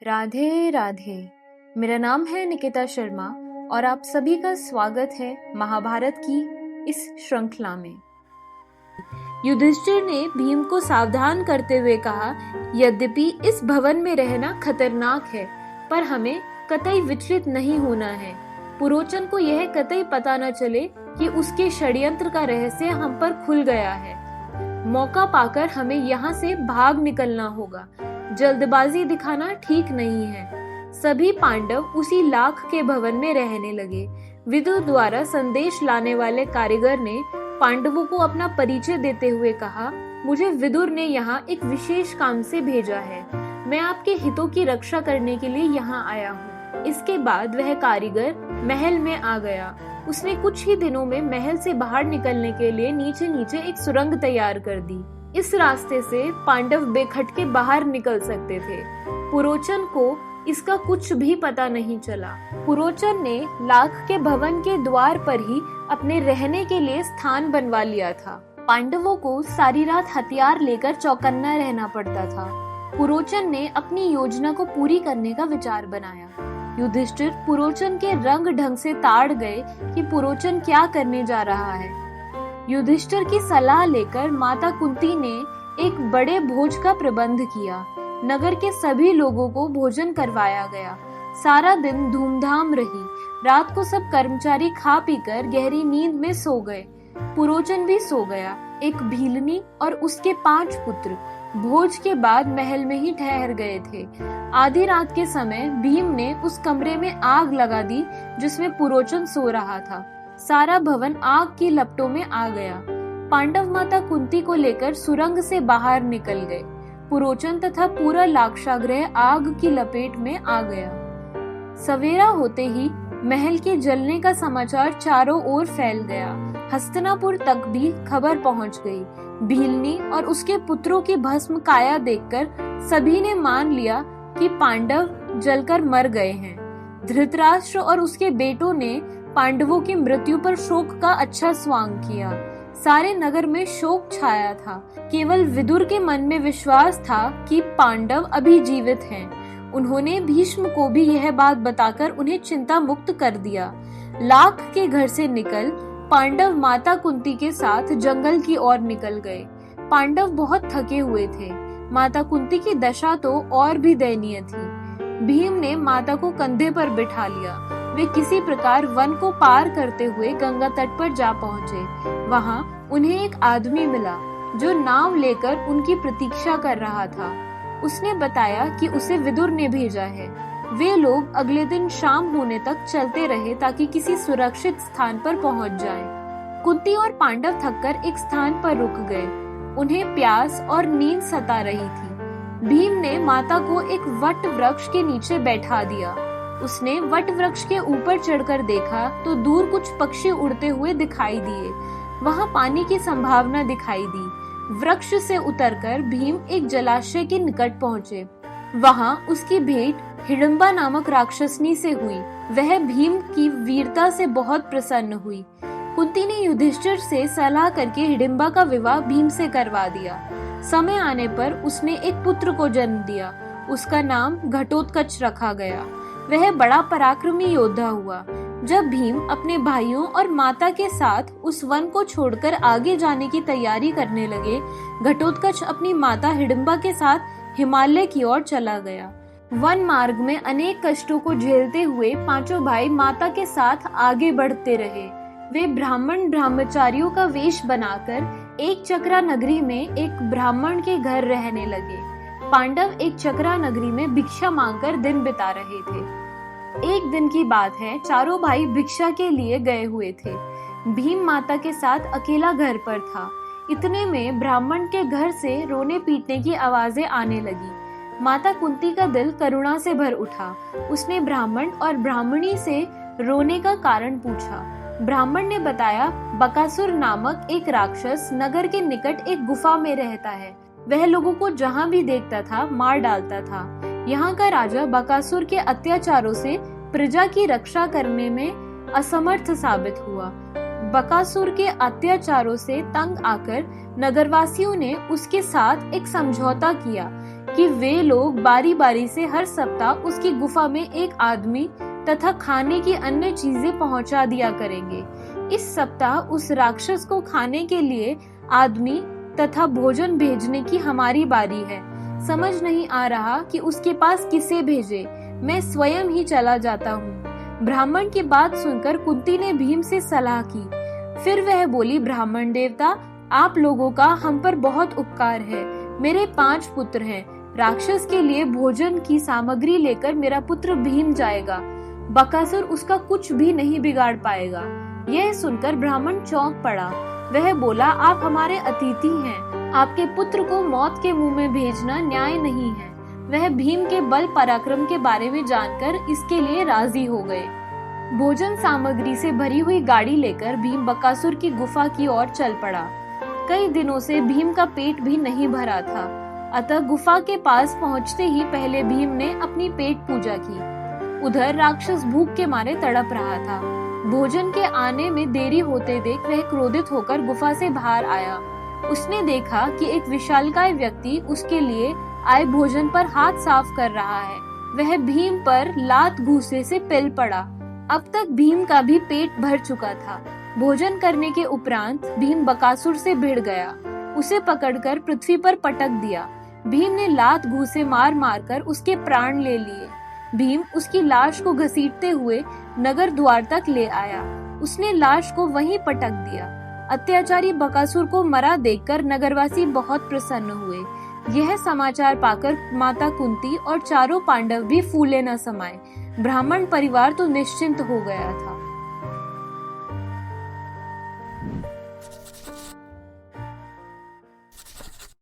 राधे राधे। मेरा नाम है निकिता शर्मा और आप सभी का स्वागत है महाभारत की इस श्रृंखला में। युधिष्ठिर ने भीम को सावधान करते हुए कहा, यद्यपि इस भवन में रहना खतरनाक है, पर हमें कतई विचलित नहीं होना है। पुरोचन को यह कतई पता न चले कि उसके षड्यंत्र का रहस्य हम पर खुल गया है। मौका पाकर हमें यहाँ से भाग निकलना होगा। जल्दबाजी दिखाना ठीक नहीं है। सभी पांडव उसी लाख के भवन में रहने लगे। विदुर द्वारा संदेश लाने वाले कारीगर ने पांडवों को अपना परिचय देते हुए कहा, मुझे विदुर ने यहाँ एक विशेष काम से भेजा है। मैं आपके हितों की रक्षा करने के लिए यहाँ आया हूँ। इसके बाद वह कारीगर महल में आ गया। उसने कुछ ही दिनों में महल से बाहर निकलने के लिए नीचे नीचे एक सुरंग तैयार कर दी। इस रास्ते से पांडव बेखटके बाहर निकल सकते थे। पुरोचन को इसका कुछ भी पता नहीं चला। पुरोचन ने लाख के भवन के द्वार पर ही अपने रहने के लिए स्थान बनवा लिया था। पांडवों को सारी रात हथियार लेकर चौकन्ना रहना पड़ता था। पुरोचन ने अपनी योजना को पूरी करने का विचार बनाया। युधिष्ठिर पुरोचन के रंग ढंग से ताड़ गए कि पुरोचन क्या करने जा रहा है। युधिष्ठिर की सलाह लेकर माता कुंती ने एक बड़े भोज का प्रबंध किया। नगर के सभी लोगों को भोजन करवाया गया। सारा दिन धूमधाम रही। रात को सब कर्मचारी खा पीकर गहरी नींद में सो गए। पुरोचन भी सो गया। एक भीलनी और उसके 5 पुत्र भोज के बाद महल में ही ठहर गए थे। आधी रात के समय भीम ने उस कमरे में आग लगा दी जिसमें पुरोचन सो रहा था। सारा भवन आग की लपटों में आ गया। पांडव माता कुंती को लेकर सुरंग से बाहर निकल गए। पुरोचन तथा पूरा लाक्षागृह आग की लपेट में आ गया। सवेरा होते ही महल के जलने का समाचार चारों ओर फैल गया। हस्तिनापुर तक भी खबर पहुंच गई। भीलनी और उसके पुत्रों की भस्म काया देखकर सभी ने मान लिया कि पांडव जलकर मर गए हैं। धृतराष्ट्र और उसके बेटों ने पांडवों की मृत्यु पर शोक का अच्छा स्वांग किया। सारे नगर में शोक छाया था। केवल विदुर के मन में विश्वास था कि पांडव अभी जीवित हैं। उन्होंने भीष्म को भी यह बात बताकर उन्हें चिंता मुक्त कर दिया। लाख के घर से निकल पांडव माता कुंती के साथ जंगल की ओर निकल गए। पांडव बहुत थके हुए थे। माता कुंती की दशा तो और भी दयनीय थी। भीम ने माता को कंधे पर बिठा लिया। वे किसी प्रकार वन को पार करते हुए गंगा तट पर जा पहुंचे। वहां उन्हें एक आदमी मिला जो नाव लेकर उनकी प्रतीक्षा कर रहा था। उसने बताया कि उसे विदुर ने भेजा है। वे लोग अगले दिन शाम होने तक चलते रहे ताकि किसी सुरक्षित स्थान पर पहुंच जाएं। कुंती और पांडव थककर एक स्थान पर रुक गए। उन्हें प्यास और नींद सता रही थी। भीम ने माता को एक वट वृक्ष के नीचे बैठा दिया। उसने वट वृक्ष के ऊपर चढ़कर देखा तो दूर कुछ पक्षी उड़ते हुए दिखाई दिए। वहां पानी की संभावना दिखाई दी। वृक्ष से उतरकर भीम एक जलाशय के निकट पहुंचे। वहां उसकी भेंट हिडिंबा नामक राक्षसनी से हुई। वह भीम की वीरता से बहुत प्रसन्न हुई। कुंती ने युधिष्ठिर से सलाह करके हिडिंबा का विवाह भीम से करवा दिया। समय आने पर उसने एक पुत्र को जन्म दिया। उसका नाम घटोत्कच रखा गया। वह बड़ा पराक्रमी योद्धा हुआ। जब भीम अपने भाइयों और माता के साथ उस वन को छोड़कर आगे जाने की तैयारी करने लगे, घटोत्कच अपनी माता हिडिंबा के साथ हिमालय की ओर चला गया। वन मार्ग में अनेक कष्टों को झेलते हुए 5 भाई माता के साथ आगे बढ़ते रहे। वे ब्राह्मण ब्रह्मचारियों का वेश बनाकर एक चक्रा नगरी में एक ब्राह्मण के घर रहने लगे। पांडव एक चक्रा नगरी में भिक्षा मांगकर दिन बिता रहे थे। एक दिन की बात है, चारों भाई भिक्षा के लिए गए हुए थे। भीम माता के साथ अकेला घर पर था। इतने में ब्राह्मण के घर से रोने पीटने की आवाजें आने लगी। माता कुंती का दिल करुणा से भर उठा। उसने ब्राह्मण और ब्राह्मणी से रोने का कारण पूछा। ब्राह्मण ने बताया, बकासुर नामक एक राक्षस नगर के निकट एक गुफा में रहता है। वह लोगों को जहाँ भी देखता था मार डालता था। यहाँ का राजा बकासुर के अत्याचारों से प्रजा की रक्षा करने में असमर्थ साबित हुआ। बकासुर के अत्याचारों से तंग आकर नगरवासियों ने उसके साथ एक समझौता किया। कि वे लोग बारी बारी से हर सप्ताह उसकी गुफा में एक आदमी तथा खाने की अन्य चीजें पहुंचा दिया करेंगे। इस सप्ताह उस राक्षस को खाने के लिए आदमी तथा भोजन भेजने की हमारी बारी है। समझ नहीं आ रहा कि उसके पास किसे भेजे। मैं स्वयं ही चला जाता हूँ। ब्राह्मण की बात सुनकर कुंती ने भीम से सलाह की। फिर वह बोली, ब्राह्मण देवता, आप लोगों का हम पर बहुत उपकार है। मेरे 5 पुत्र हैं। राक्षस के लिए भोजन की सामग्री लेकर मेरा पुत्र भीम जाएगा। बकासुर उसका कुछ भी नहीं बिगाड़ पाएगा। यह सुनकर ब्राह्मण चौंक पड़ा। वह बोला, आप हमारे अतिथि हैं। आपके पुत्र को मौत के मुंह में भेजना न्याय नहीं है। वह भीम के बल पराक्रम के बारे में जानकर इसके लिए राजी हो गए। भोजन सामग्री से भरी हुई गाड़ी लेकर भीम बकासुर की गुफा की ओर चल पड़ा। कई दिनों से भीम का पेट भी नहीं भरा था, अतः गुफा के पास पहुंचते ही पहले भीम ने अपनी पेट पूजा की। उधर राक्षस भूख के मारे तड़प रहा था। भोजन के आने में देरी होते देख वह क्रोधित होकर गुफा से बाहर आया। उसने देखा कि एक विशालकाय व्यक्ति उसके लिए आए भोजन पर हाथ साफ कर रहा है। वह भीम पर लात घूंसे से पिल पड़ा। अब तक भीम का भी पेट भर चुका था। भोजन करने के उपरांत भीम बकासुर से भिड़ गया। उसे पकड़कर पृथ्वी पर पटक दिया। भीम ने लात घूंसे मार मार कर उसके प्राण ले लिए। भीम उसकी लाश को घसीटते हुए नगर द्वार तक ले आया। उसने लाश को वहीं पटक दिया। अत्याचारी बकासुर को मरा देखकर नगरवासी बहुत प्रसन्न हुए। यह समाचार पाकर माता कुंती और चारों पांडव भी फूले न समाये। ब्राह्मण परिवार तो निश्चिंत हो गया था।